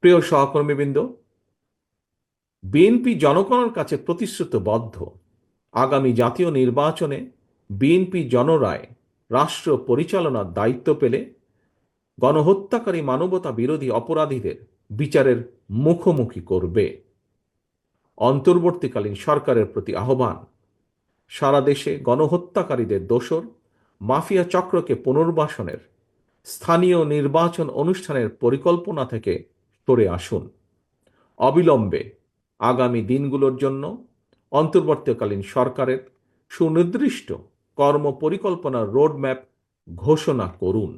প্রিয় সহকর্মীবৃন্দ, বিএনপি জনগণের কাছে প্রতিশ্রুতিবদ্ধ। আগামী জাতীয় নির্বাচনে বিএনপি জনরায় রাষ্ট্র পরিচালনার দায়িত্ব পেলে গণহত্যাকারী মানবতা বিরোধী অপরাধীদের বিচারের মুখোমুখি করবে। অন্তর্বর্তীকালীন সরকারের প্রতি আহ্বান, সারা দেশে গণহত্যাকারীদের দোসর মাফিয়া চক্রকে পুনর্বাসনের স্থানীয় নির্বাচন অনুষ্ঠানের পরিকল্পনা থেকে সরে আসুন। অবিলম্বে আগামী দিনগুলোর জন্য অন্তর্বর্তীকালীন সরকারের সুনির্দিষ্ট কর্মপরিকল্পনার রোডম্যাপ ঘোষণা করুন।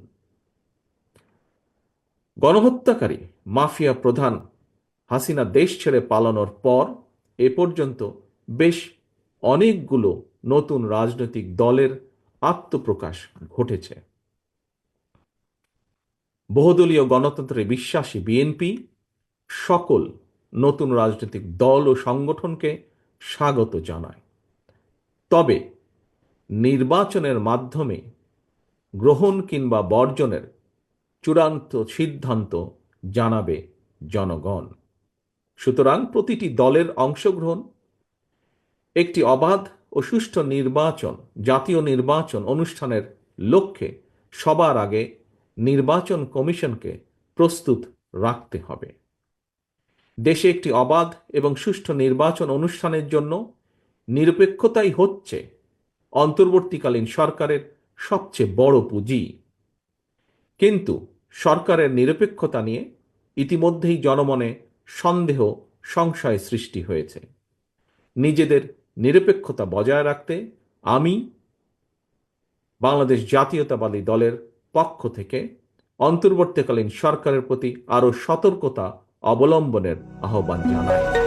গণহত্যাকারী মাফিয়া প্রধান হাসিনা দেশ ছেড়ে পালানোর পর এ পর্যন্ত বেশ অনেকগুলো নতুন রাজনৈতিক দলের আত্মপ্রকাশ ঘটেছে। বহুদলীয় গণতন্ত্রে বিশ্বাসী বিএনপি সকল নতুন রাজনৈতিক দল ও সংগঠনকে স্বাগত জানায়। তবে নির্বাচনের মাধ্যমে গ্রহণ কিংবা বর্জনের চূড়ান্ত সিদ্ধান্ত জানাবে জনগণ। সুতরাং প্রতিটি দলের অংশগ্রহণ একটি অবাধ ও সুষ্ঠু নির্বাচন, জাতীয় নির্বাচন অনুষ্ঠানের লক্ষ্যে সবার আগে নির্বাচন কমিশনকে প্রস্তুত রাখতে হবে। দেশে একটি অবাধ এবং সুষ্ঠু নির্বাচন অনুষ্ঠানের জন্য নিরপেক্ষতাই হচ্ছে অন্তর্বর্তীকালীন সরকারের সবচেয়ে বড় পুঁজি। কিন্তু সরকারের নিরপেক্ষতা নিয়ে ইতিমধ্যেই জনমনে সন্দেহ, সংশয় সৃষ্টি হয়েছে। নিজেদের নিরপেক্ষতা বজায় রাখতে আমি বাংলাদেশ জাতীয়তাবাদী দলের পক্ষ থেকে অন্তর্বর্তীকালীন সরকারের প্রতি আরও সতর্কতা অবলম্বনের আহ্বান জানাই।